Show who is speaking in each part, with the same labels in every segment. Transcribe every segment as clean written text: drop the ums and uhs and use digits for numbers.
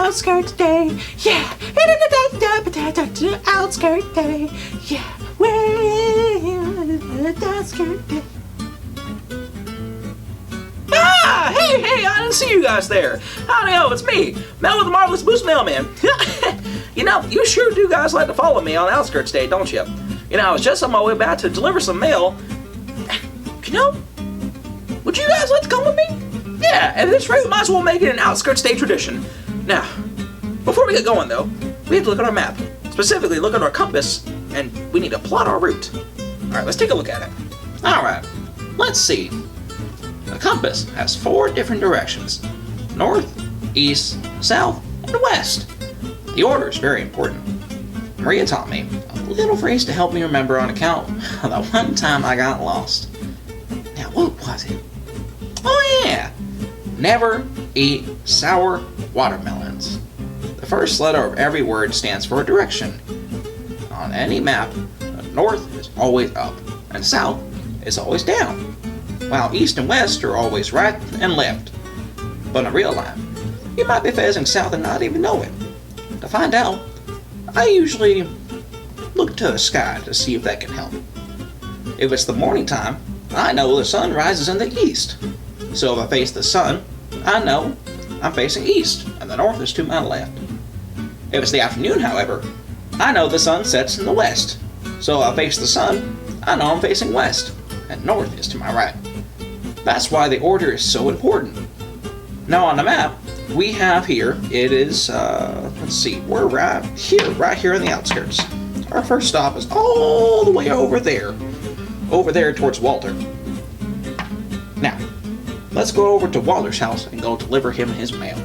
Speaker 1: outskirts day. Yeah, outskirt day. Yeah, we're the outskirt day. Ah, hey, I didn't see you guys there. Howdy ho, it's me, Melvin the Marvelous Moose Mailman. You know, you sure do guys like to follow me on Outskirts Day, don't you? You know, I was just on my way back to deliver some mail. You know, would you guys like to come with me? Yeah, at this rate, we might as well make it an Outskirts Day tradition. Now, before we get going though, we have to look at our map. Specifically, look at our compass, and we need to plot our route. Alright, let's take a look at it. Alright, let's see. The compass has 4 different directions: north, east, south, and west. The order is very important. Maria taught me a little phrase to help me remember on account of the one time I got lost. Now, what was it? Oh yeah! Never eat sour watermelons. The first letter of every word stands for a direction. On any map, north is always up, and south is always down, while east and west are always right and left. But in real life, you might be facing south and not even know it. To find out, I usually look to the sky to see if that can help. If it's the morning time, I know the sun rises in the east. So if I face the sun, I know I'm facing east, and the north is to my left. If it's the afternoon, however, I know the sun sets in the west. So if I face the sun, I know I'm facing west, and north is to my right. That's why the order is so important. Now on the map, we have here, it is, let's see, we're right here in the outskirts. Our first stop is all the way over there towards Walter. Now, let's go over to Walter's house and go deliver him his mail.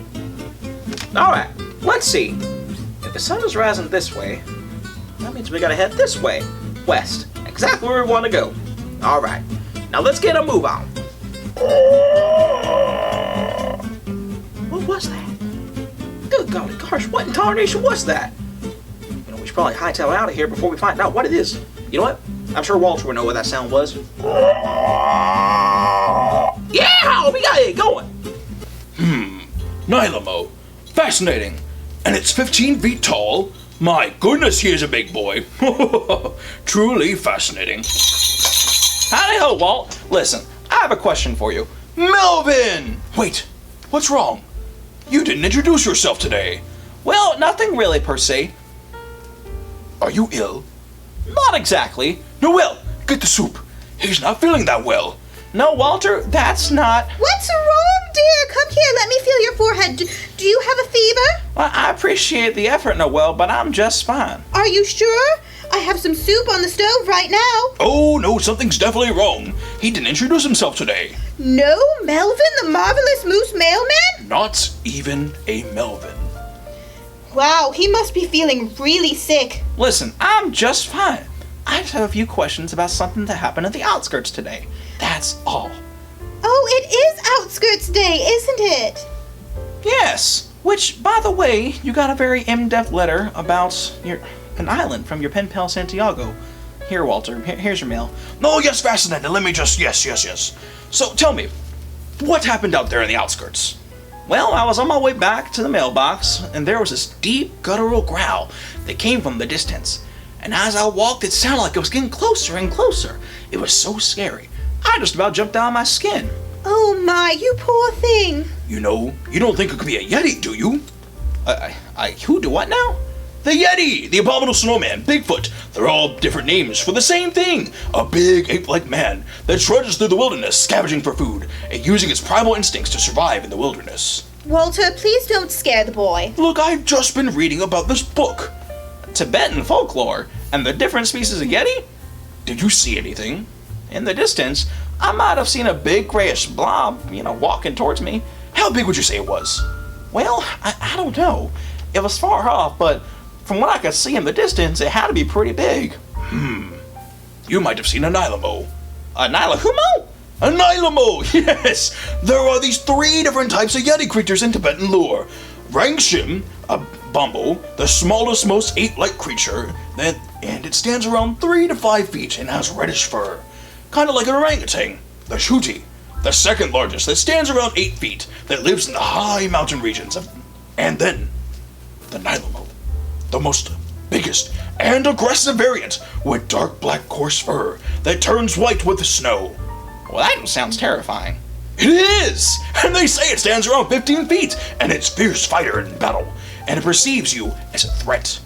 Speaker 1: Alright, let's see. If the sun is rising this way, that means we gotta head this way, west, exactly where we want to go. Alright, now let's get a move on. What was that? Good golly gosh, what in tarnation was that? You know, we should probably hightail out of here before we find out what it is. You know what? I'm sure Walter would know what that sound was. Yeah, we got it going.
Speaker 2: Nylamo. Fascinating. And it's 15 feet tall? My goodness, he is a big boy. Truly fascinating.
Speaker 1: Howdy ho, Walt. Listen, I have a question for you.
Speaker 2: Melvin! Wait, what's wrong? You didn't introduce yourself today.
Speaker 1: Well, nothing really per se.
Speaker 2: Are you ill?
Speaker 1: Not exactly.
Speaker 2: Noel, get the soup. He's not feeling that well.
Speaker 1: No, Walter, that's not...
Speaker 3: What's wrong, dear? Come here, let me feel your forehead. Do you have a fever?
Speaker 1: Well, I appreciate the effort, Noel, but I'm just fine.
Speaker 3: Are you sure? I have some soup on the stove right now.
Speaker 2: Oh, no, something's definitely wrong. He didn't introduce himself today.
Speaker 3: No, Melvin, the Marvelous Moose Mailman?
Speaker 2: Not even a Melvin.
Speaker 3: Wow, he must be feeling really sick.
Speaker 1: Listen, I'm just fine. I just have a few questions about something that happened at the outskirts today. That's all.
Speaker 3: Oh, it is Outskirts Day, isn't it?
Speaker 1: Yes, which, by the way, you got a very in-depth letter about an island from your pen pal Santiago. Here, Walter, here's your mail.
Speaker 2: Oh, yes, fascinating. Let me just, yes. So, tell me, what happened out there in the outskirts?
Speaker 1: Well, I was on my way back to the mailbox, and there was this deep, guttural growl that came from the distance. And as I walked, it sounded like it was getting closer and closer. It was so scary. I just about jumped out of my skin.
Speaker 3: Oh my, you poor thing.
Speaker 2: You know, you don't think it could be a Yeti, do you?
Speaker 1: Who do what now?
Speaker 2: The Yeti, the abominable snowman, Bigfoot. They're all different names for the same thing. A big ape-like man that trudges through the wilderness, scavenging for food, and using its primal instincts to survive in the wilderness.
Speaker 3: Walter, please don't scare the boy.
Speaker 2: Look, I've just been reading about this book.
Speaker 1: Tibetan folklore and the different species of Yeti?
Speaker 2: Did you see anything?
Speaker 1: In the distance, I might have seen a big grayish blob, walking towards me.
Speaker 2: How big would you say it was?
Speaker 1: Well, I don't know. It was far off, but from what I could see in the distance, it had to be pretty big.
Speaker 2: You might have seen a Nylamo.
Speaker 1: A Nylahumo?
Speaker 2: A Nylamo, yes! There are these 3 different types of Yeti creatures in Tibetan lore. Rangshim, a bumble, the smallest, most ape-like creature, and it stands around 3 to 5 feet and has reddish fur. Kind of like an orangutan. The Shuti, the second largest, that stands around 8 feet, that lives in the high mountain regions. And then, the Nilomope, the most biggest and aggressive variant with dark black coarse fur that turns white with the snow.
Speaker 1: Well, that sounds terrifying.
Speaker 2: It is! And they say it stands around 15 feet, and it's a fierce fighter in battle, and it perceives you as a threat.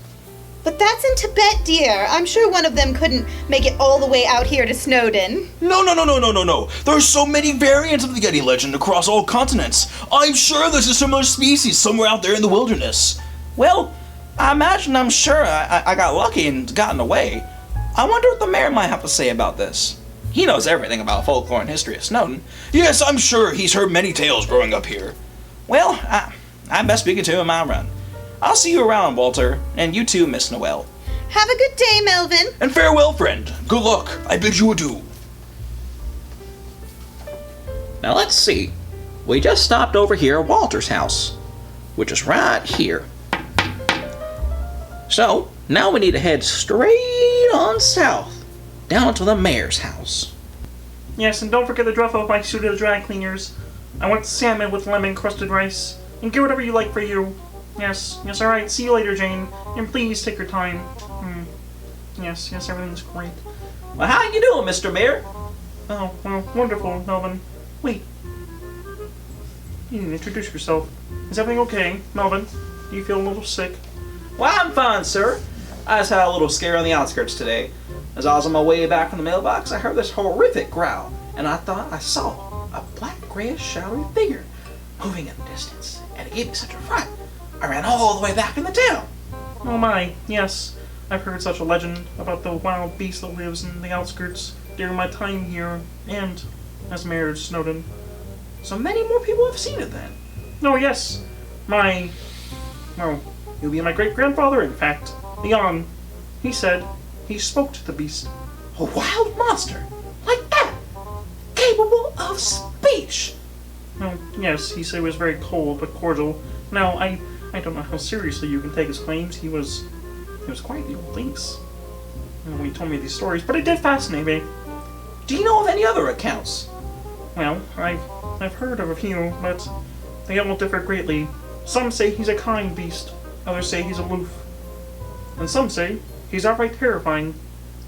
Speaker 3: But that's in Tibet, dear. I'm sure one of them couldn't make it all the way out here to Snowden.
Speaker 2: No. There's so many variants of the Yeti legend across all continents. I'm sure there's a similar species somewhere out there in the wilderness.
Speaker 1: Well, I'm sure I got lucky and gotten away. I wonder what the mayor might have to say about this. He knows everything about folklore and history of Snowden.
Speaker 2: Yes, I'm sure he's heard many tales growing up here.
Speaker 1: Well, I'm best speaking to him, I'll run. I'll see you around, Walter, and you too, Miss Noel.
Speaker 3: Have a good day, Melvin.
Speaker 2: And farewell, friend. Good luck. I bid you adieu.
Speaker 1: Now let's see. We just stopped over here at Walter's house, which is right here. So, now we need to head straight on south, down to the mayor's house.
Speaker 4: Yes, and don't forget to drop off my suit at the dry cleaners. I want salmon with lemon-crusted rice. And get whatever you like for you. Yes, alright, see you later, Jane. And please take your time. Yes, everything's great.
Speaker 1: Well, how you doing, Mr. Mayor?
Speaker 4: Oh, well, wonderful, Melvin. Wait. You didn't introduce yourself. Is everything okay, Melvin? Do you feel a little sick?
Speaker 1: Well, I'm fine, sir. I just had a little scare on the outskirts today. As I was on my way back from the mailbox, I heard this horrific growl, and I thought I saw a black, grayish, shadowy figure moving in the distance, and it gave me such a fright. I ran all the way back in the town.
Speaker 4: Oh my, yes. I've heard such a legend about the wild beast that lives in the outskirts during my time here, and as Mayor of Snowden.
Speaker 1: So many more people have seen it then.
Speaker 4: Oh yes, he'll be my great-grandfather, in fact, Leon. He said he spoke to the beast.
Speaker 1: A wild monster? Like that? Capable of speech?
Speaker 4: Oh, yes, he said he was very cold but cordial. Now, I don't know how seriously you can take his claims. He was quite the old lynx when he told me these stories, but it did fascinate me.
Speaker 1: Do you know of any other accounts?
Speaker 4: Well, I've heard of a few, but they all differ greatly. Some say he's a kind beast, others say he's aloof, and some say he's outright terrifying.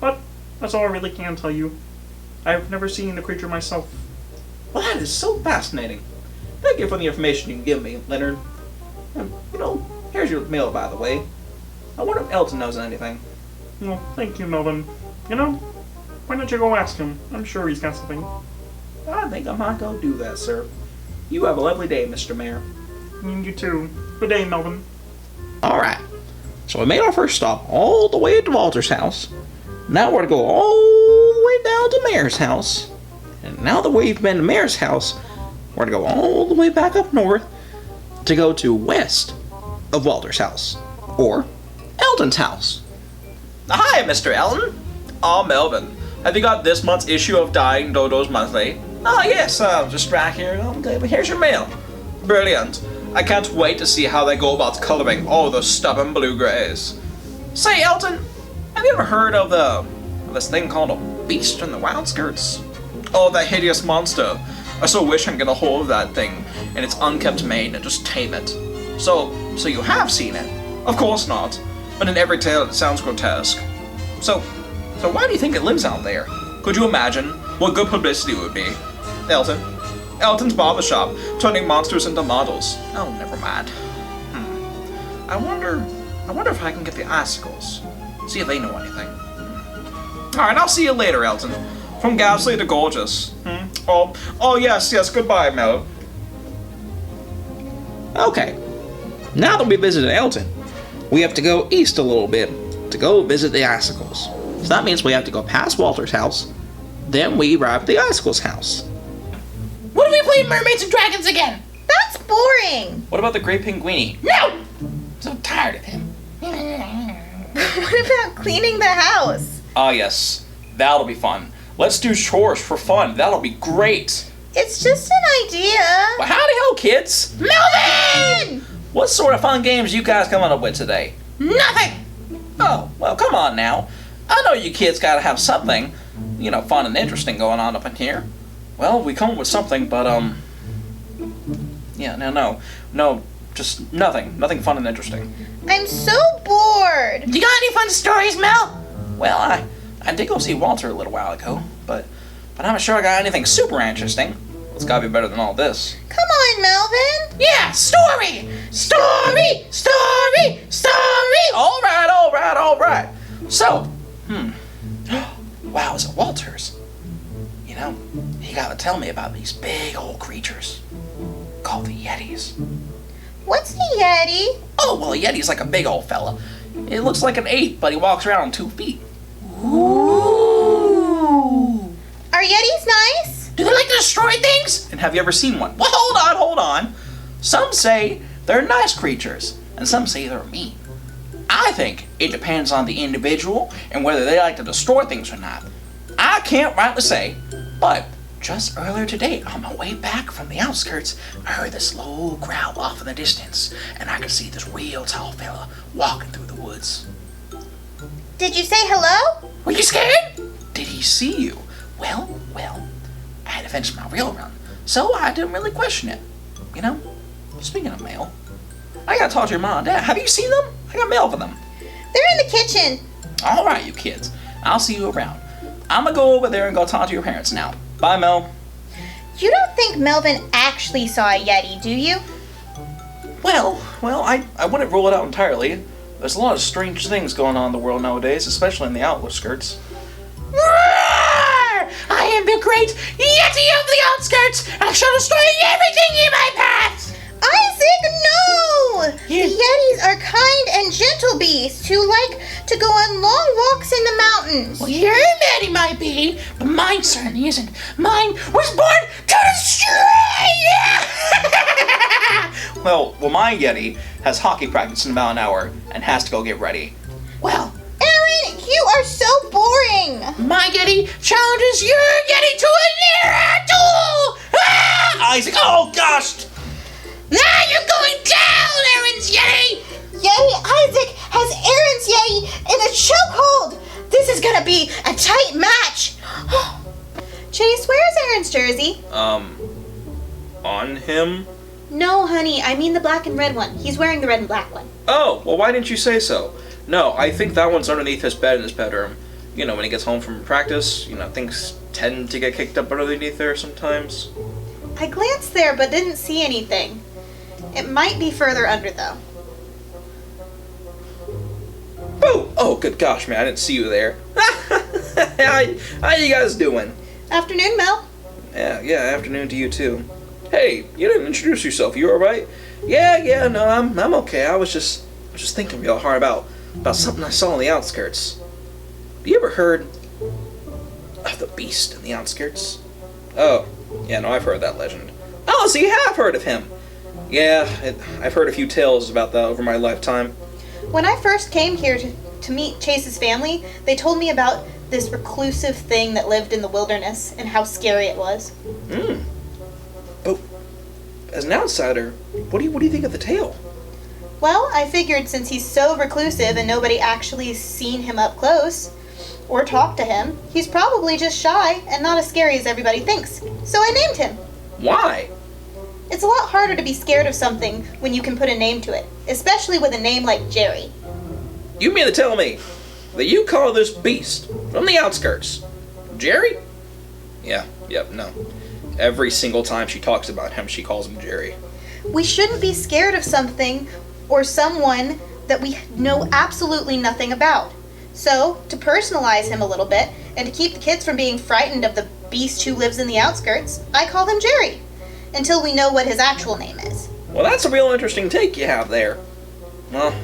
Speaker 4: But that's all I really can tell you. I've never seen the creature myself.
Speaker 1: Well, that is so fascinating. Thank you for the information you can give me, Leonard. And, here's your mail, by the way. I wonder if Elton knows anything.
Speaker 4: Well, thank you, Melvin. Why don't you go ask him? I'm sure he's got something.
Speaker 1: I think I might go do that, sir. You have a lovely day, Mr. Mayor.
Speaker 4: You too. Good day, Melvin.
Speaker 1: Alright. So we made our first stop all the way to Walter's house. Now we're to go all the way down to Mayor's house. And now that we've been to Mayor's house, we're to go all the way back up north to go to west of Walter's house. Or Elton's house. Hi, Mr. Elton. Melvin. Have you got this month's issue of Dying Dodos Monthly? Yes, just right here. Okay, but here's your mail. Brilliant. I can't wait to see how they go about coloring all those stubborn blue-grays. Say, Elton, have you ever heard of this thing called a beast in the wild skirts? Oh, that hideous monster. I so wish I could get a hold of that thing in its unkept mane and just tame it. So you have seen it? Of course not. But in every tale it sounds grotesque. So why do you think it lives out there? Could you imagine what good publicity it would be? Elton's barbershop, turning monsters into models. Oh, never mind. I wonder if I can get the icicles. See if they know anything. Alright, I'll see you later, Elton. From ghastly to gorgeous. Oh yes, goodbye, Mel. Okay. Now that we visited Elton, we have to go east a little bit to go visit the icicles. So that means we have to go past Walter's house, then we arrive at the icicles' house.
Speaker 5: What if we play Mermaids and Dragons again?
Speaker 3: That's boring.
Speaker 1: What about the Great Pinguini?
Speaker 5: No! I'm so tired of him.
Speaker 3: What about cleaning the house?
Speaker 1: Yes. That'll be fun. Let's do chores for fun. That'll be great.
Speaker 3: It's just an idea.
Speaker 1: Well, howdy ho, kids.
Speaker 5: Melvin!
Speaker 1: What sort of fun games you guys coming up with today?
Speaker 5: Nothing!
Speaker 1: Oh, well, come on now. I know you kids gotta have something, fun and interesting going on up in here. Well, we come up with something, but, no, just nothing fun and interesting.
Speaker 3: I'm so bored.
Speaker 5: You got any fun stories, Mel?
Speaker 1: Well, I did go see Walter a little while ago, but I'm not sure I got anything super interesting. It's gotta be better than all this.
Speaker 3: Come on, Melvin.
Speaker 5: Yeah, story! Story! Story! Story!
Speaker 1: All right. So, wow, is it Walter's? You know, he got to tell me about these big old creatures called the Yetis.
Speaker 3: What's the Yeti?
Speaker 1: Oh, well, a Yeti's like a big old fella. It looks like an ape, but he walks around on 2 feet.
Speaker 5: Ooh!
Speaker 3: Are Yetis nice?
Speaker 5: Do they like to destroy things?
Speaker 1: And have you ever seen one? Well, hold on. Some say they're nice creatures, and some say they're mean. I think it depends on the individual and whether they like to destroy things or not. I can't rightly say, but just earlier today, on my way back from the outskirts, I heard this low growl off in the distance, and I could see this real tall fella walking through the woods.
Speaker 3: Did you say hello?
Speaker 5: Were you scared?
Speaker 1: Did he see you? Well, I had to finish my real run, so I didn't really question it. You know, speaking of mail, I gotta talk to your mom and dad. Have you seen them? I got mail for them.
Speaker 3: They're in the kitchen.
Speaker 1: All right, you kids. I'll see you around. I'm gonna go over there and go talk to your parents now. Bye, Mel.
Speaker 3: You don't think Melvin actually saw a Yeti, do you?
Speaker 1: Well, I wouldn't rule it out entirely. There's a lot of strange things going on in the world nowadays, especially in the outskirts.
Speaker 5: Roar! I am the great Yeti of the outskirts! I shall destroy everything in my path!
Speaker 3: Isaac, no!
Speaker 5: Yeah.
Speaker 3: The Yetis are kind and gentle beasts who like to go on long walks in the mountains.
Speaker 5: Well, your Yeti might be, but mine certainly isn't. Mine was born to destroy you!
Speaker 1: Well, my Yeti has hockey practice in about an hour and has to go get ready.
Speaker 5: Well,
Speaker 3: Aaron, you are so boring.
Speaker 5: my Yeti challenges your Yeti to a nearer duel! Ah!
Speaker 1: Isaac, oh gosh!
Speaker 5: Now you're going down, Aaron's Yeti!
Speaker 3: Yeti Isaac has Aaron's Yeti in a chokehold. This is gonna be a tight match. Chase, where's Aaron's jersey?
Speaker 1: On him?
Speaker 3: No, honey, I mean the black and red one. He's wearing the red and black one.
Speaker 1: Oh, well, why didn't you say so? No, I think that one's underneath his bed in his bedroom. You know, when he gets home from practice, things tend to get kicked up underneath there sometimes.
Speaker 3: I glanced there but didn't see anything. It might be further under though.
Speaker 1: Oh! Oh, good gosh, man, I didn't see you there. How you guys doing?
Speaker 3: Afternoon, Mel.
Speaker 1: Yeah, afternoon to you too. Hey, you didn't introduce yourself. You alright? Yeah, no, I'm okay. I was just thinking real hard about something I saw on the outskirts. Have you ever heard of the beast in the outskirts? Oh, yeah, no, I've heard that legend. Oh, so you have heard of him? Yeah, I've heard a few tales about that over my lifetime.
Speaker 3: When I first came here to meet Chase's family, they told me about this reclusive thing that lived in the wilderness and how scary it was.
Speaker 1: But as an outsider, what do you think of the tale?
Speaker 3: Well, I figured since he's so reclusive and nobody actually seen him up close or talked to him, he's probably just shy and not as scary as everybody thinks. So I named him.
Speaker 1: Why?
Speaker 3: It's a lot harder to be scared of something when you can put a name to it, especially with a name like Jerry.
Speaker 1: You mean to tell me that you call this beast from the outskirts Jerry? Yep, no. Every single time she talks about him, she calls him Jerry.
Speaker 3: We shouldn't be scared of something or someone that we know absolutely nothing about. So, to personalize him a little bit, and to keep the kids from being frightened of the beast who lives in the outskirts, I call him Jerry, until we know what his actual name is.
Speaker 1: Well, that's a real interesting take you have there. Well,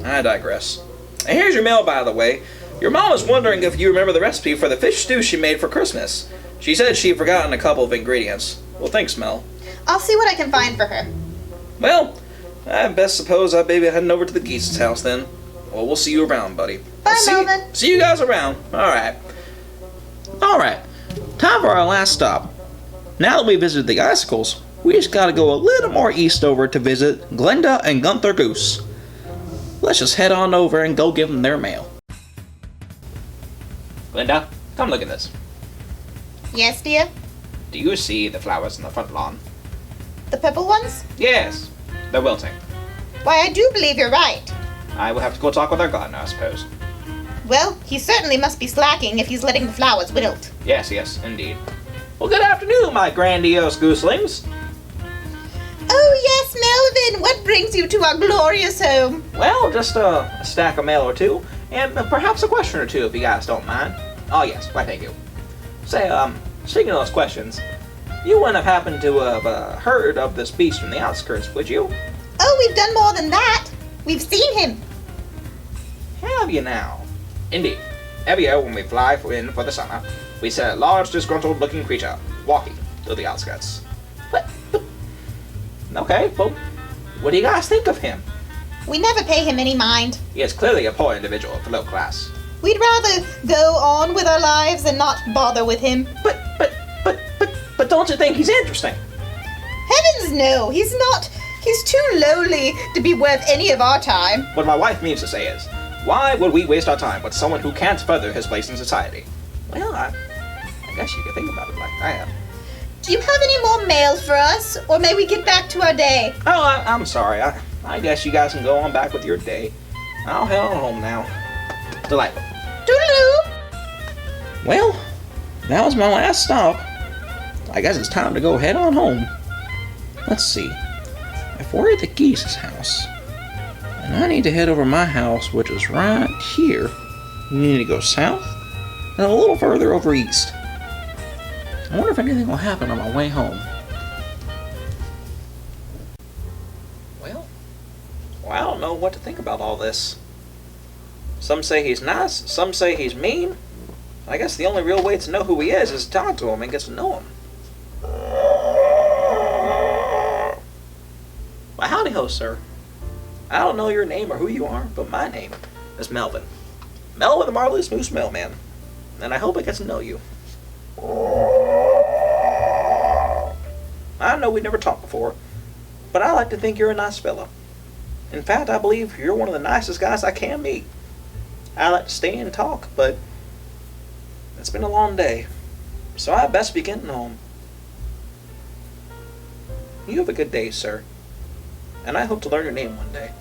Speaker 1: I digress. And here's your mail, by the way. Your mom was wondering if you remember the recipe for the fish stew she made for Christmas. She said she'd forgotten a couple of ingredients. Well, thanks, Mel.
Speaker 3: I'll see what I can find for her.
Speaker 1: Well, I best suppose I'd be heading over to the Geese's house then. Well, we'll see you around, buddy.
Speaker 3: Bye, Melvin.
Speaker 1: See you guys around. Alright, time for our last stop. Now that we visited the icicles, we just gotta go a little more east over to visit Glenda and Gunter Goose. Let's just head on over and go give them their mail. Glenda, come look at this.
Speaker 3: Yes, dear?
Speaker 1: Do you see the flowers in the front lawn?
Speaker 3: The purple ones?
Speaker 1: Yes. They're wilting.
Speaker 3: Why, I do believe you're right.
Speaker 1: I will have to go talk with our gardener, I suppose.
Speaker 3: Well, he certainly must be slacking if he's letting the flowers wilt.
Speaker 1: Yes, indeed. Well, good afternoon, my grandiose gooselings.
Speaker 3: Oh, yes, Melvin, what brings you to our glorious home?
Speaker 1: Well, just a stack of mail or two, and perhaps a question or two, if you guys don't mind. Oh, yes, why, thank you. Say, speaking of those questions, you wouldn't have happened to have heard of this beast from the outskirts, would you?
Speaker 3: Oh, we've done more than that. We've seen him.
Speaker 1: Have you now? Indeed. Every year when we fly in for the summer, we see a large, disgruntled-looking creature walking through the outskirts. But okay, well, what do you guys think of him?
Speaker 3: We never pay him any mind.
Speaker 1: He is clearly a poor individual of the low class.
Speaker 3: We'd rather go on with our lives and not bother with him.
Speaker 1: But don't you think he's interesting?
Speaker 3: Heavens no, he's not. He's too lowly to be worth any of our time.
Speaker 1: What my wife means to say is, why would we waste our time with someone who can't further his place in society? Well, I guess you could think about it like I am.
Speaker 3: Do you have any more mail for us? Or may we get back to our day?
Speaker 1: Oh, I'm sorry. I guess you guys can go on back with your day. I'll head on home now. Delightful.
Speaker 3: Toodaloo!
Speaker 1: Well, that was my last stop. I guess it's time to go head on home. Let's see. If we're at the Geese's house, and I need to head over my house, which is right here, we need to go south and a little further over east. I wonder if anything will happen on my way home. Well, I don't know what to think about all this. Some say he's nice, some say he's mean. I guess the only real way to know who he is to talk to him and get to know him. Well, howdy ho, sir. I don't know your name or who you are, but my name is Melvin. Melvin the Marvelous Moose Mailman. And I hope I get to know you. I know we never talked before, but I like to think you're a nice fella. In fact, I believe you're one of the nicest guys I can meet. I like to stay and talk, but it's been a long day, so I best be getting home. You have a good day, sir, and I hope to learn your name one day.